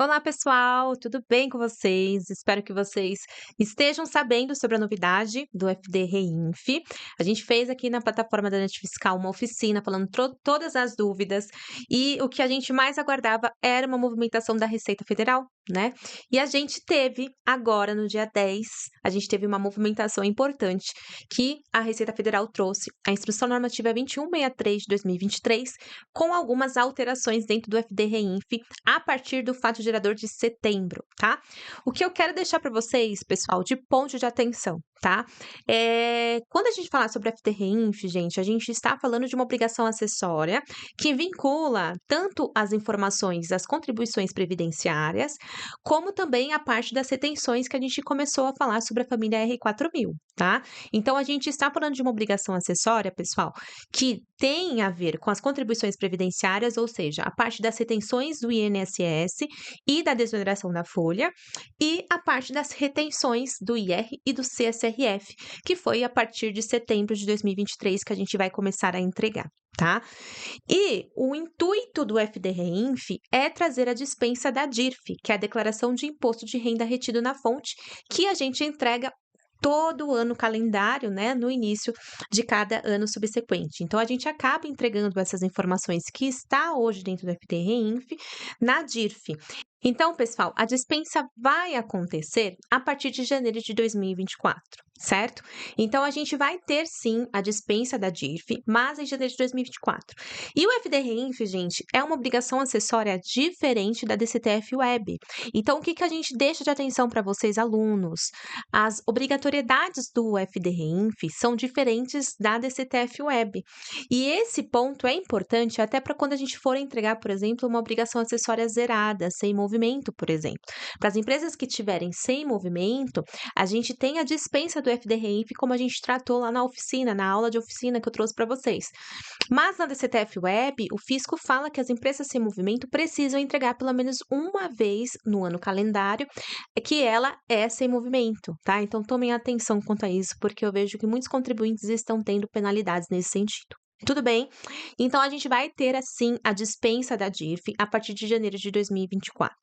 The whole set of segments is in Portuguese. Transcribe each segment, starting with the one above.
Olá, pessoal, tudo bem com vocês? Espero que vocês estejam sabendo sobre a novidade do FD Reinf. A gente fez aqui na plataforma da Net Fiscal uma oficina falando todas as dúvidas e o que a gente mais aguardava era uma movimentação da Receita Federal, né? E a gente teve agora, no dia 10, a gente teve uma movimentação importante que a Receita Federal trouxe a Instrução Normativa 2163 de 2023, com algumas alterações dentro do FD Reinf a partir do fato gerador de setembro, tá? O que eu quero deixar para vocês, pessoal, de ponto de atenção, tá? Quando a gente falar sobre FD Reinf, gente, a gente está falando de uma obrigação acessória que vincula tanto as informações, as contribuições previdenciárias, como também a parte das retenções que a gente começou a falar sobre a família R4000, tá? Então, a gente está falando de uma obrigação acessória, pessoal, que tem a ver com as contribuições previdenciárias, ou seja, a parte das retenções do INSS e da desoneração da folha, e a parte das retenções do IR e do CSRF, que foi a partir de setembro de 2023 que a gente vai começar a entregar, tá? E o intuito do FD-Reinf é trazer a dispensa da DIRF, que é a Declaração de Imposto de Renda Retido na Fonte, que a gente entrega todo ano calendário, né, no início de cada ano subsequente. Então, a gente acaba entregando essas informações que está hoje dentro do FD-Reinf na DIRF. Então, pessoal, a dispensa vai acontecer a partir de janeiro de 2024, certo? Então, a gente vai ter sim a dispensa da DIRF, mas em janeiro de 2024. E o FD-Reinf, gente, é uma obrigação acessória diferente da DCTF Web. Então, o que a gente deixa de atenção para vocês, alunos? As obrigatoriedades do FD-Reinf são diferentes da DCTF Web. E esse ponto é importante até para quando a gente for entregar, por exemplo, uma obrigação acessória zerada, sem movimento, por exemplo. Para as empresas que tiverem sem movimento, a gente tem a dispensa do FD-Reinf, como a gente tratou lá na oficina, na aula de oficina que eu trouxe para vocês. Mas na DCTF Web, o fisco fala que as empresas sem movimento precisam entregar pelo menos uma vez no ano calendário que ela é sem movimento, tá? Então tomem atenção quanto a isso, porque eu vejo que muitos contribuintes estão tendo penalidades nesse sentido. Tudo bem? Então, a gente vai ter, assim, a dispensa da DIRF a partir de janeiro de 2024.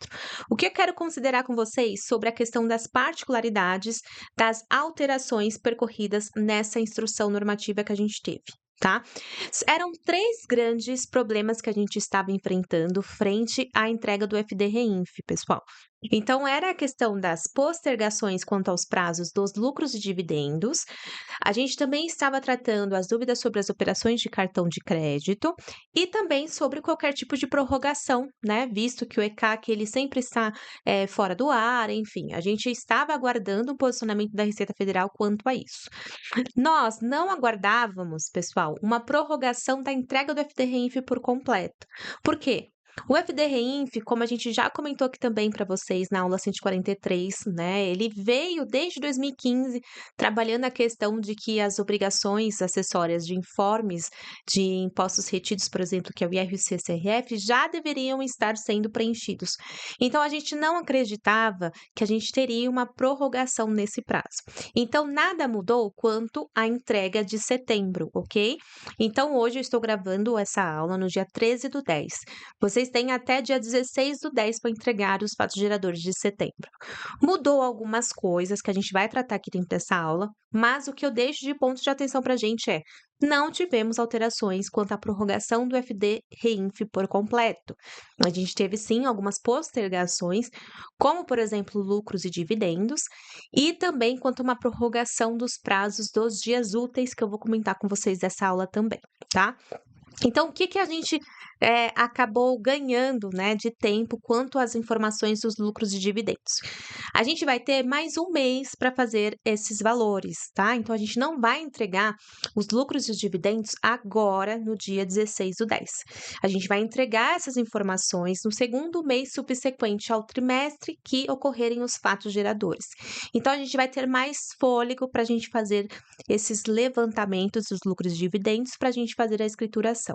O que eu quero considerar com vocês sobre a questão das particularidades das alterações percorridas nessa instrução normativa que a gente teve, tá? Eram 3 grandes problemas que a gente estava enfrentando frente à entrega do FD-Reinf, pessoal. Então, era a questão das postergações quanto aos prazos dos lucros e dividendos. A gente também estava tratando as dúvidas sobre as operações de cartão de crédito e também sobre qualquer tipo de prorrogação, né? Visto que o ECAC ele sempre está fora do ar, enfim, a gente estava aguardando o posicionamento da Receita Federal quanto a isso. Nós não aguardávamos, pessoal, uma prorrogação da entrega do FD-Reinf por completo. Por quê? O FD-Reinf, como a gente já comentou aqui também para vocês na aula 143, né? Ele veio desde 2015 trabalhando a questão de que as obrigações acessórias de informes de impostos retidos, por exemplo, que é o IR e o CSRF, já deveriam estar sendo preenchidos. Então, a gente não acreditava que a gente teria uma prorrogação nesse prazo. Então, nada mudou quanto à entrega de setembro, ok? Então, hoje eu estou gravando essa aula no dia 13/10. Vocês têm até dia 16/10 para entregar os fatos geradores de setembro. Mudou algumas coisas que a gente vai tratar aqui dentro dessa aula, mas o que eu deixo de ponto de atenção para a gente é: não tivemos alterações quanto à prorrogação do FD-Reinf por completo. A gente teve sim algumas postergações, como por exemplo lucros e dividendos, e também quanto a uma prorrogação dos prazos dos dias úteis, que eu vou comentar com vocês dessa aula também, tá? Então, o que a gente acabou ganhando, né, de tempo quanto às informações dos lucros e dividendos? A gente vai ter mais um mês para fazer esses valores, tá? Então, a gente não vai entregar os lucros e os dividendos agora, no dia 16/10. A gente vai entregar essas informações no segundo mês subsequente ao trimestre que ocorrerem os fatos geradores. Então, a gente vai ter mais fôlego para a gente fazer esses levantamentos dos lucros e dividendos para a gente fazer a escrituração.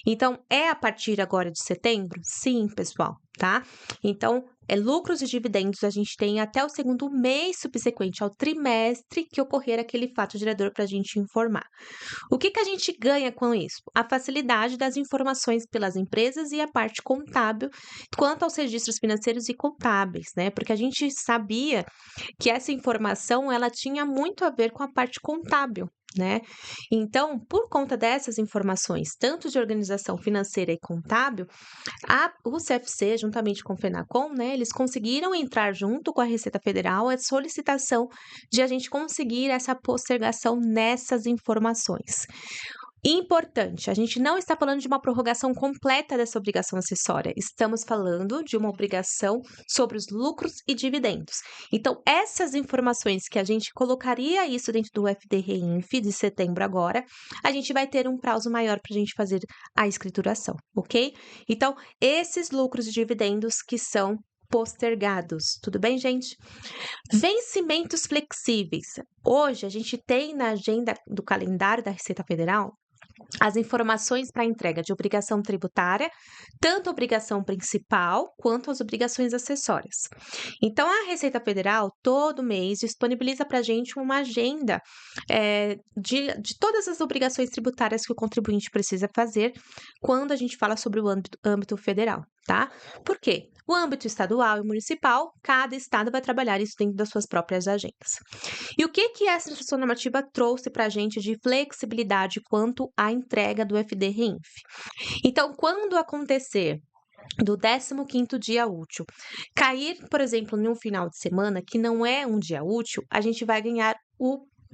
Então, é a partir agora de setembro? Sim, pessoal, tá? Então, lucros e dividendos a gente tem até o segundo mês subsequente ao trimestre que ocorrer aquele fato gerador para a gente informar. O que a gente ganha com isso? A facilidade das informações pelas empresas e a parte contábil quanto aos registros financeiros e contábeis, né? Porque a gente sabia que essa informação ela tinha muito a ver com a parte contábil. Né? Então, por conta dessas informações, tanto de organização financeira e contábil, o CFC, juntamente com o FENACON, né, eles conseguiram entrar junto com a Receita Federal a solicitação de a gente conseguir essa postergação nessas informações. Importante, a gente não está falando de uma prorrogação completa dessa obrigação acessória, estamos falando de uma obrigação sobre os lucros e dividendos. Então, essas informações que a gente colocaria isso dentro do FD-REINF de setembro agora, a gente vai ter um prazo maior para a gente fazer a escrituração, ok? Então, esses lucros e dividendos que são postergados, tudo bem, gente? Vencimentos flexíveis. Hoje, a gente tem na agenda do calendário da Receita Federal as informações para entrega de obrigação tributária, tanto a obrigação principal quanto as obrigações acessórias. Então, a Receita Federal, todo mês, disponibiliza para a gente uma agenda de todas as obrigações tributárias que o contribuinte precisa fazer quando a gente fala sobre o âmbito federal, tá? Por quê? O âmbito estadual e municipal, cada estado vai trabalhar isso dentro das suas próprias agendas. E o que essa instrução normativa trouxe para a gente de flexibilidade quanto à entrega do FD-REINF? Então, quando acontecer do 15º dia útil, cair, por exemplo, em um final de semana que não é um dia útil, a gente vai ganhar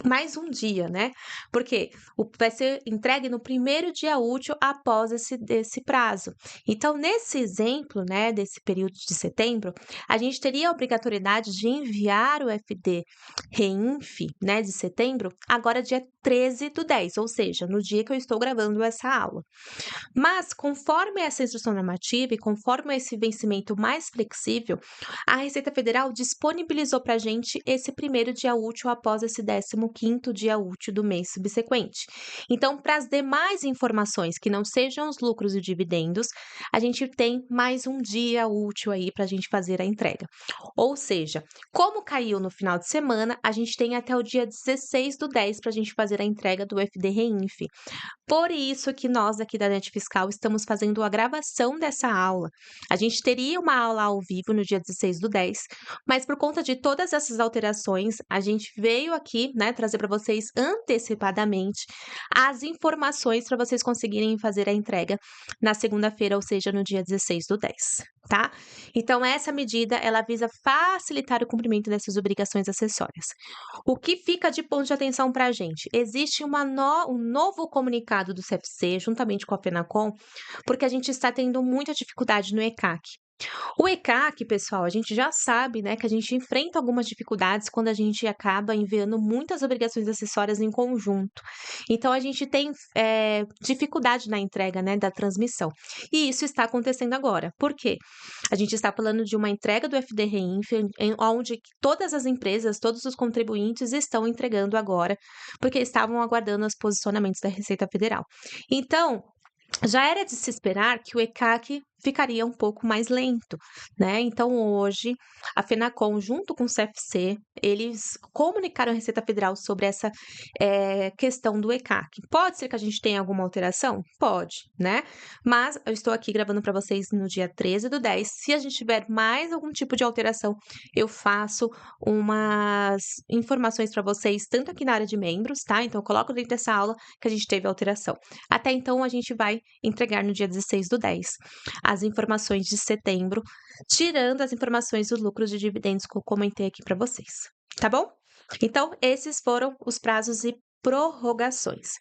mais um dia, né? Porque vai ser entregue no primeiro dia útil após esse prazo. Então, nesse exemplo, né, desse período de setembro, a gente teria a obrigatoriedade de enviar o FD-REINF, né, de setembro, agora dia 13/10, ou seja, no dia que eu estou gravando essa aula. Mas, conforme essa instrução normativa e conforme esse vencimento mais flexível, a Receita Federal disponibilizou para a gente esse primeiro dia útil após esse 15º dia útil do mês subsequente. Então, para as demais informações que não sejam os lucros e dividendos, a gente tem mais um dia útil aí para a gente fazer a entrega. Ou seja, como caiu no final de semana, a gente tem até o dia 16/10 para a gente fazer a entrega do FD-REINF. Por isso que nós aqui da Net Fiscal estamos fazendo a gravação dessa aula. A gente teria uma aula ao vivo no dia 16/10, mas por conta de todas essas alterações, a gente veio aqui, né, trazer para vocês antecipadamente as informações para vocês conseguirem fazer a entrega na segunda-feira, ou seja, no dia 16/10, tá? Então, essa medida, ela visa facilitar o cumprimento dessas obrigações acessórias. O que fica de ponto de atenção para a gente? Existe um novo comunicado do CFC, juntamente com a FENACON, porque a gente está tendo muita dificuldade no ECAC. O ECAC, pessoal, a gente já sabe, né, que a gente enfrenta algumas dificuldades quando a gente acaba enviando muitas obrigações acessórias em conjunto. Então, a gente tem dificuldade na entrega, né, da transmissão. E isso está acontecendo agora. Por quê? A gente está falando de uma entrega do FD-REINF, onde todas as empresas, todos os contribuintes estão entregando agora, porque estavam aguardando os posicionamentos da Receita Federal. Então, já era de se esperar que o ECAC ficaria um pouco mais lento, né? Então, hoje, a FENACON, junto com o CFC, eles comunicaram à Receita Federal sobre essa questão do ECAC. Pode ser que a gente tenha alguma alteração? Pode, né? Mas eu estou aqui gravando para vocês no dia 13/10. Se a gente tiver mais algum tipo de alteração, eu faço umas informações para vocês, tanto aqui na área de membros, tá? Então, eu coloco dentro dessa aula que a gente teve alteração. Até então, a gente vai entregar no dia 16/10 as informações de setembro, tirando as informações dos lucros de dividendos que eu comentei aqui para vocês, tá bom? Então, esses foram os prazos e prorrogações.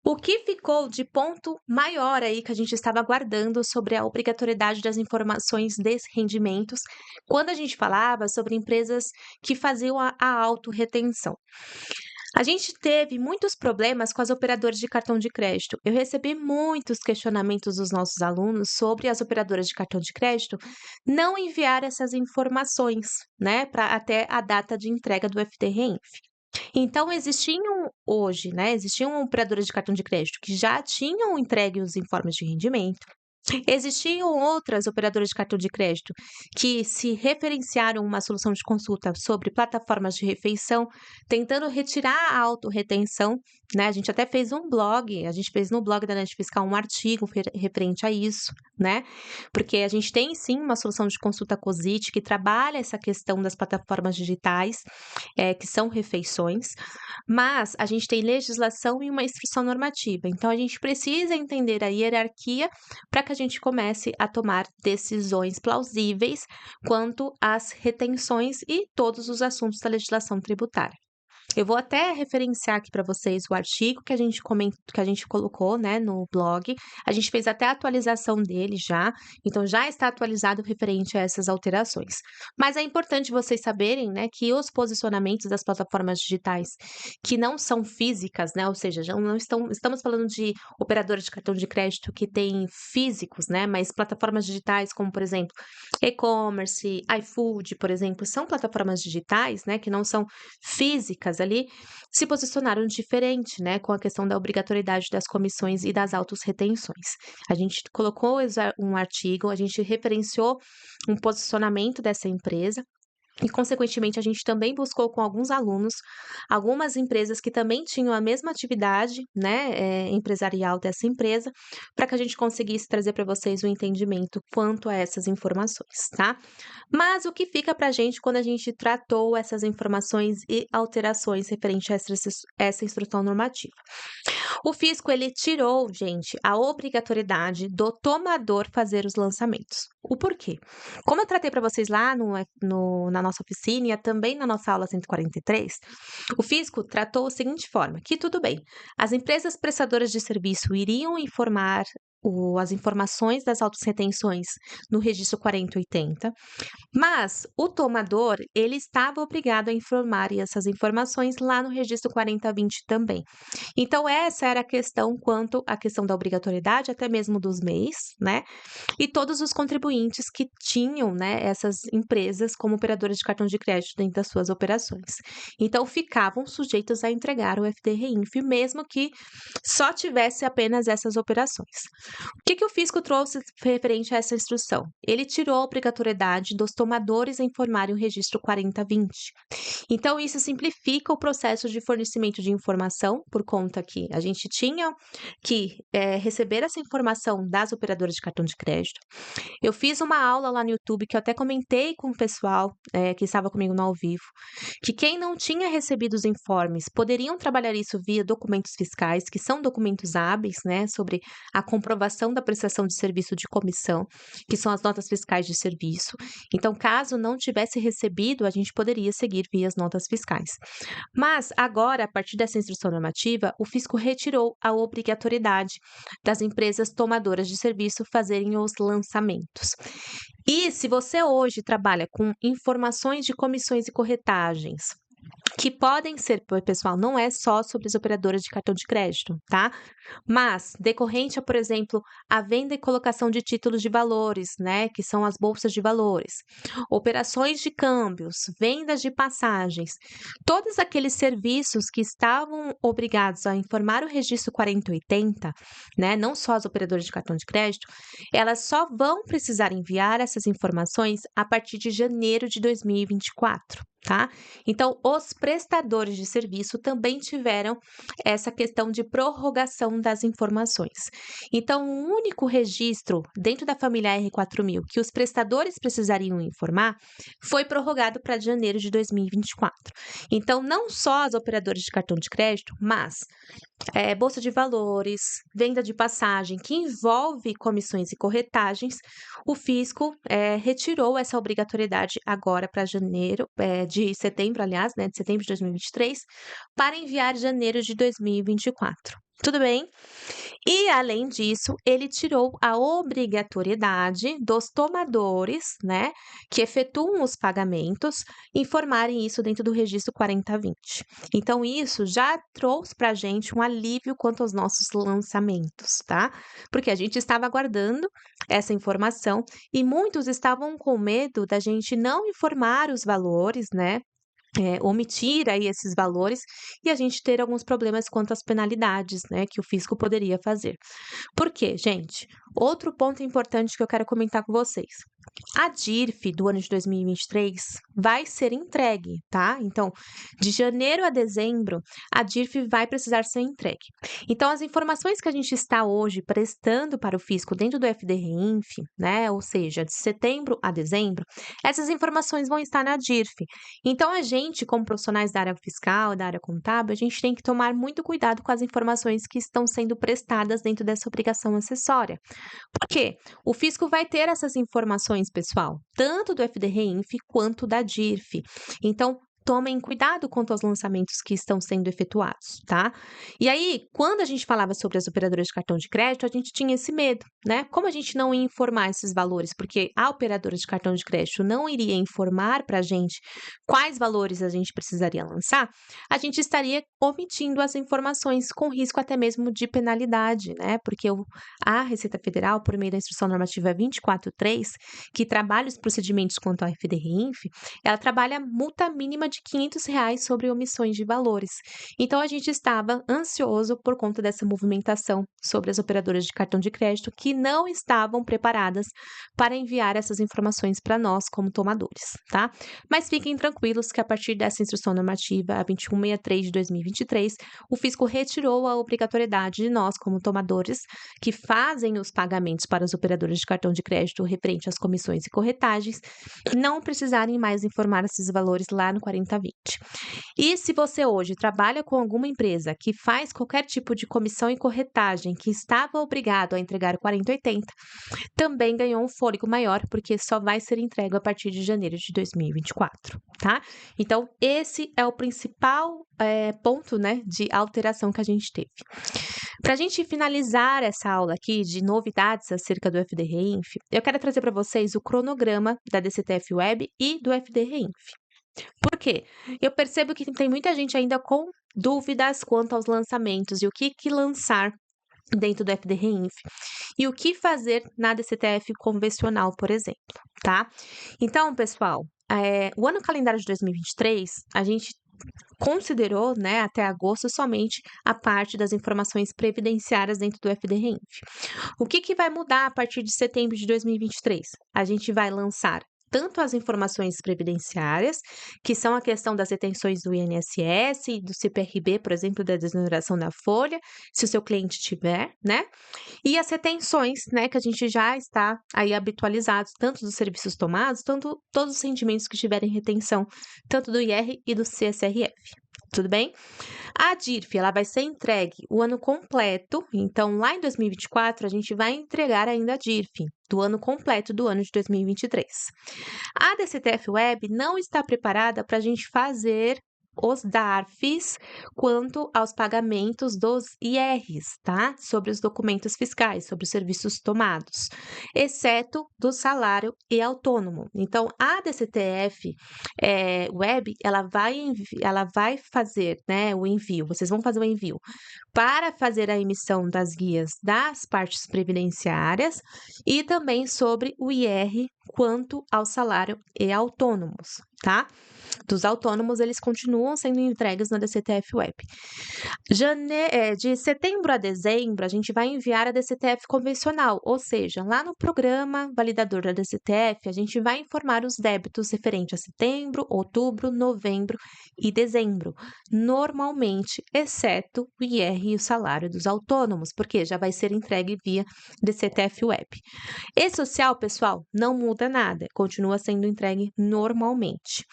O que ficou de ponto maior aí que a gente estava aguardando sobre a obrigatoriedade das informações dos rendimentos, quando a gente falava sobre empresas que faziam a autorretenção. A gente teve muitos problemas com as operadoras de cartão de crédito. Eu recebi muitos questionamentos dos nossos alunos sobre as operadoras de cartão de crédito não enviar essas informações, né, para até a data de entrega do FD-REINF. Então, existiam operadoras de cartão de crédito que já tinham entregue os informes de rendimento, Existiam outras operadoras de cartão de crédito que se referenciaram uma solução de consulta sobre plataformas de refeição, tentando retirar a autorretenção, né? A gente até fez um blog, a gente fez no blog da Net Fiscal um artigo referente a isso, né? Porque a gente tem sim uma solução de consulta COSIT que trabalha essa questão das plataformas digitais, que são refeições, mas a gente tem legislação e uma instrução normativa. Então a gente precisa entender a hierarquia para que a gente comece a tomar decisões plausíveis quanto às retenções e todos os assuntos da legislação tributária. Eu vou até referenciar aqui para vocês o artigo que a gente que a gente colocou, né, no blog. A gente fez até a atualização dele já, então já está atualizado referente a essas alterações. Mas é importante vocês saberem, né, que os posicionamentos das plataformas digitais que não são físicas, né, ou seja, já não estamos falando de operadores de cartão de crédito que têm físicos, né, mas plataformas digitais como, por exemplo, e-commerce, iFood, por exemplo, são plataformas digitais, né, que não são físicas ali, se posicionaram diferente, né, com a questão da obrigatoriedade das comissões e das autos-retenções. A gente colocou um artigo, a gente referenciou um posicionamento dessa empresa, e, consequentemente, a gente também buscou com alguns alunos, algumas empresas que também tinham a mesma atividade, né, empresarial dessa empresa, para que a gente conseguisse trazer para vocês o entendimento quanto a essas informações, tá? Mas o que fica para a gente quando a gente tratou essas informações e alterações referente a essa instrução normativa? O fisco, ele tirou, gente, a obrigatoriedade do tomador fazer os lançamentos. O porquê? Como eu tratei para vocês lá na nossa oficina e também na nossa aula 143, o fisco tratou da seguinte forma, que tudo bem, as empresas prestadoras de serviço iriam informar as informações das autos-retenções no registro 4080, mas o tomador, ele estava obrigado a informar essas informações lá no registro 4020 também. Então, essa era a questão quanto à questão da obrigatoriedade, até mesmo dos MEIs, né? E todos os contribuintes que tinham, né, essas empresas como operadoras de cartão de crédito dentro das suas operações. Então, ficavam sujeitos a entregar o FD-REINF, mesmo que só tivesse apenas essas operações. O que o fisco trouxe referente a essa instrução? Ele tirou a obrigatoriedade dos tomadores informarem o registro 4020. Então, isso simplifica o processo de fornecimento de informação, por conta que a gente tinha que receber essa informação das operadoras de cartão de crédito. Eu fiz uma aula lá no YouTube que eu até comentei com o pessoal que estava comigo no ao vivo, que quem não tinha recebido os informes poderiam trabalhar isso via documentos fiscais, que são documentos hábeis, né, sobre a comprovação da prestação de serviço de comissão, que são as notas fiscais de serviço. Então, caso não tivesse recebido, a gente poderia seguir via as notas fiscais. Mas agora, a partir dessa instrução normativa, o fisco retirou a obrigatoriedade das empresas tomadoras de serviço fazerem os lançamentos. E se você hoje trabalha com informações de comissões e corretagens, que podem ser, pessoal, não é só sobre as operadoras de cartão de crédito, tá? Mas, decorrente a, por exemplo, a venda e colocação de títulos de valores, né, que são as bolsas de valores, operações de câmbios, vendas de passagens, todos aqueles serviços que estavam obrigados a informar o registro 4080, né, não só as operadoras de cartão de crédito, elas só vão precisar enviar essas informações a partir de janeiro de 2024. Tá? Então, os prestadores de serviço também tiveram essa questão de prorrogação das informações. Então, o único registro dentro da família R4000 que os prestadores precisariam informar foi prorrogado para janeiro de 2024. Então, não só as operadoras de cartão de crédito, mas bolsa de valores, venda de passagem, que envolve comissões e corretagens, o fisco retirou essa obrigatoriedade agora para de setembro, aliás, né, de setembro de 2023, para enviar janeiro de 2024. Tudo bem? E, além disso, ele tirou a obrigatoriedade dos tomadores, né, que efetuam os pagamentos, informarem isso dentro do registro 4020. Então, isso já trouxe para a gente um alívio quanto aos nossos lançamentos, tá? Porque a gente estava aguardando essa informação e muitos estavam com medo da gente não informar os valores, né? omitir aí esses valores e a gente ter alguns problemas quanto às penalidades, né, que o fisco poderia fazer. Por quê, gente? Outro ponto importante que eu quero comentar com vocês. A DIRF do ano de 2023 vai ser entregue, tá? Então, de janeiro a dezembro, a DIRF vai precisar ser entregue. Então, as informações que a gente está hoje prestando para o fisco dentro do FD-Reinf, né? Ou seja, de setembro a dezembro, essas informações vão estar na DIRF. Então, a gente, como profissionais da área fiscal, da área contábil, a gente tem que tomar muito cuidado com as informações que estão sendo prestadas dentro dessa obrigação acessória. Por quê? O fisco vai ter essas informações, pessoal, tanto do FD-Reinf quanto da DIRF. Então, tomem cuidado quanto aos lançamentos que estão sendo efetuados, tá? E aí, quando a gente falava sobre as operadoras de cartão de crédito, a gente tinha esse medo, né? Como a gente não ia informar esses valores, porque a operadora de cartão de crédito não iria informar para a gente quais valores a gente precisaria lançar, a gente estaria omitindo as informações com risco até mesmo de penalidade, né? Porque a Receita Federal, por meio da Instrução Normativa 243, que trabalha os procedimentos quanto ao FD-Reinf, ela trabalha multa mínima de R$ 500 sobre omissões de valores. Então, a gente estava ansioso por conta dessa movimentação sobre as operadoras de cartão de crédito que não estavam preparadas para enviar essas informações para nós como tomadores, tá? Mas fiquem tranquilos que a partir dessa Instrução Normativa, a 2163 de 2023, o fisco retirou a obrigatoriedade de nós, como tomadores, que fazem os pagamentos para as operadoras de cartão de crédito referente às comissões e corretagens, não precisarem mais informar esses valores lá no 4020. E se você hoje trabalha com alguma empresa que faz qualquer tipo de comissão e corretagem que estava obrigado a entregar o 4080, também ganhou um fôlego maior, porque só vai ser entregue a partir de janeiro de 2024, tá? Então, esse é o principal ponto, né, de alteração que a gente teve. Para a gente finalizar essa aula aqui de novidades acerca do FD-Reinf, eu quero trazer para vocês o cronograma da DCTF Web e do FD-Reinf. Por quê? Eu percebo que tem muita gente ainda com dúvidas quanto aos lançamentos e o que lançar dentro do FD-Reinf e o que fazer na DCTF convencional, por exemplo, tá? Então, pessoal, o ano calendário de 2023, a gente considerou, né, até agosto somente a parte das informações previdenciárias dentro do FD-Reinf. O que vai mudar a partir de setembro de 2023? A gente vai lançar tanto as informações previdenciárias, que são a questão das retenções do INSS, do CPRB, por exemplo, da desoneração da folha, se o seu cliente tiver, né? E as retenções, né, que a gente já está aí habitualizados, tanto dos serviços tomados, tanto todos os rendimentos que tiverem retenção, tanto do IR e do CSRF. Tudo bem? A DIRF, ela vai ser entregue o ano completo, então lá em 2024 a gente vai entregar ainda a DIRF do ano completo do ano de 2023. A DCTF Web não está preparada para a gente fazer os DARFs quanto aos pagamentos dos IRs, tá? Sobre os documentos fiscais, sobre os serviços tomados, exceto do salário e autônomo. Então, a DCTF Web, ela vai fazer, né, o envio, vocês vão fazer o envio para fazer a emissão das guias das partes previdenciárias e também sobre o IR quanto ao salário e autônomos, tá? Dos autônomos, eles continuam sendo entregues na DCTF Web. De setembro a dezembro, a gente vai enviar a DCTF convencional, ou seja, lá no programa validador da DCTF, a gente vai informar os débitos referentes a setembro, outubro, novembro e dezembro, normalmente, exceto o IR e o salário dos autônomos, porque já vai ser entregue via DCTF Web. E-social, pessoal, não muda nada, continua sendo entregue normalmente.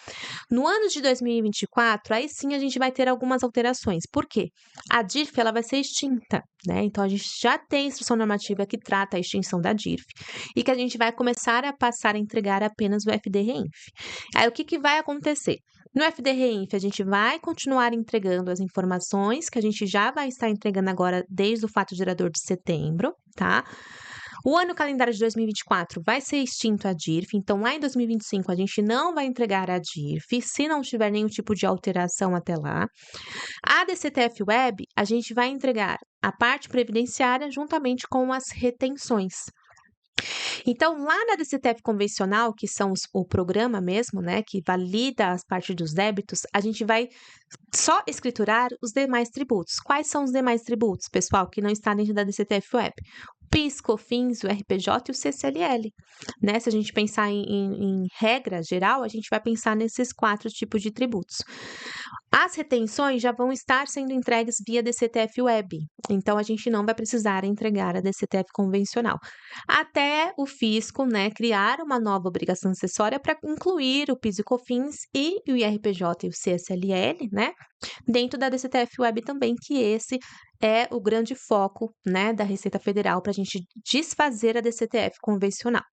No ano de 2024, aí sim a gente vai ter algumas alterações. Por quê? A DIRF ela vai ser extinta, né? Então a gente já tem instrução normativa que trata a extinção da DIRF e que a gente vai começar a passar a entregar apenas o FD-Reinf. Aí o que vai acontecer? No FD-Reinf, a gente vai continuar entregando as informações que a gente já vai estar entregando agora desde o fato gerador de setembro, tá? O ano calendário de 2024 vai ser extinto a DIRF, então lá em 2025 a gente não vai entregar a DIRF, se não tiver nenhum tipo de alteração até lá. A DCTF Web, a gente vai entregar a parte previdenciária juntamente com as retenções. Então, lá na DCTF convencional, que são o programa mesmo, né, que valida as partes dos débitos, a gente vai só escriturar os demais tributos. Quais são os demais tributos, pessoal, que não está dentro da DCTF Web? PIS, COFINS, o RPJ e o CCLL, né? Se a gente pensar em regra geral, a gente vai pensar nesses 4 tipos de tributos. As retenções já vão estar sendo entregues via DCTF Web, então a gente não vai precisar entregar a DCTF convencional. Até o fisco, né, criar uma nova obrigação acessória para incluir o PIS e COFINS e o IRPJ e o CSLL, né, dentro da DCTF Web também, que esse é o grande foco, né, da Receita Federal para a gente desfazer a DCTF convencional.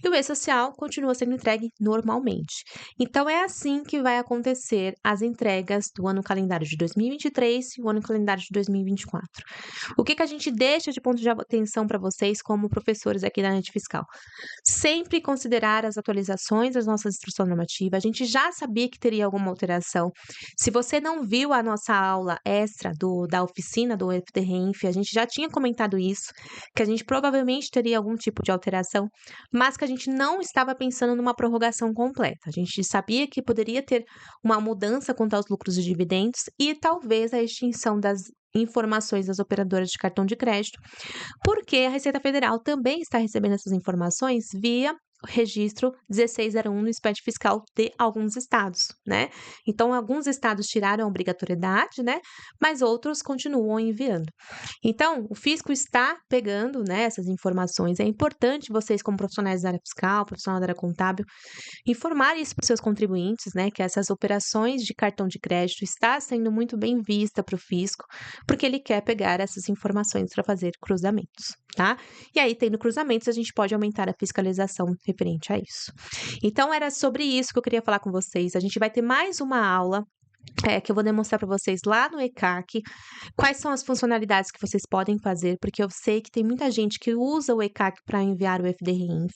E o e-social continua sendo entregue normalmente. Então, é assim que vai acontecer as entregas do ano calendário de 2023 e o ano calendário de 2024. O que a gente deixa de ponto de atenção para vocês como professores aqui da NET Fiscal? Sempre considerar as atualizações das nossas instruções normativas. A gente já sabia que teria alguma alteração. Se você não viu a nossa aula extra da oficina do FDRENF, a gente já tinha comentado isso, que a gente provavelmente teria algum tipo de alteração, mas que a gente não estava pensando numa prorrogação completa. A gente sabia que poderia ter uma mudança quanto aos lucros e dividendos e talvez a extinção das informações das operadoras de cartão de crédito, porque a Receita Federal também está recebendo essas informações via registro 1601 no SPED fiscal de alguns estados, né? Então, alguns estados tiraram a obrigatoriedade, né? Mas outros continuam enviando. Então, o fisco está pegando, né, essas informações. É importante vocês, como profissionais da área fiscal, profissional da área contábil, informar isso para os seus contribuintes, né, que essas operações de cartão de crédito está sendo muito bem vista para o fisco, porque ele quer pegar essas informações para fazer cruzamentos, tá? E aí, tendo cruzamentos, a gente pode aumentar a fiscalização referente a isso. Então, era sobre isso que eu queria falar com vocês. A gente vai ter mais uma aula que eu vou demonstrar para vocês lá no ECAC, quais são as funcionalidades que vocês podem fazer, porque eu sei que tem muita gente que usa o ECAC para enviar o FDRINF.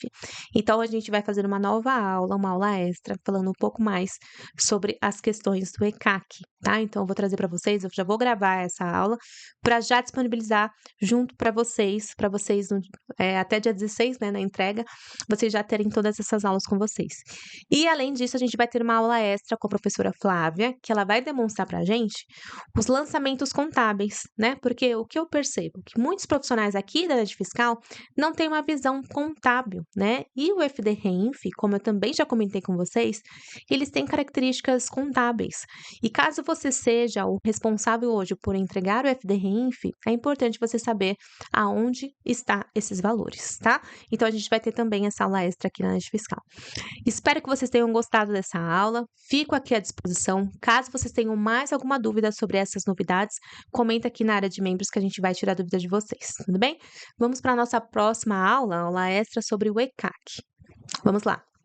Então, a gente vai fazer uma nova aula, uma aula extra, falando um pouco mais sobre as questões do ECAC, tá? Então, eu vou trazer para vocês, eu já vou gravar essa aula para já disponibilizar junto para vocês até dia 16, né, na entrega, vocês já terem todas essas aulas com vocês. E, além disso, a gente vai ter uma aula extra com a professora Flávia, que ela vai demonstrar para a gente os lançamentos contábeis, né? Porque o que eu percebo? Que muitos profissionais aqui da área de fiscal não têm uma visão contábil, né? E o FDRENF, como eu também já comentei com vocês, eles têm características contábeis. E caso você seja o responsável hoje por entregar o FDRENF, é importante você saber aonde está esses valores, tá? Então, a gente vai ter também essa aula extra aqui na área de fiscal. Espero que vocês tenham gostado dessa aula. Fico aqui à disposição. Caso vocês tenham mais alguma dúvida sobre essas novidades, comenta aqui na área de membros que a gente vai tirar dúvida de vocês, tudo bem? Vamos para a nossa próxima aula, aula extra sobre o ECAC. Vamos lá!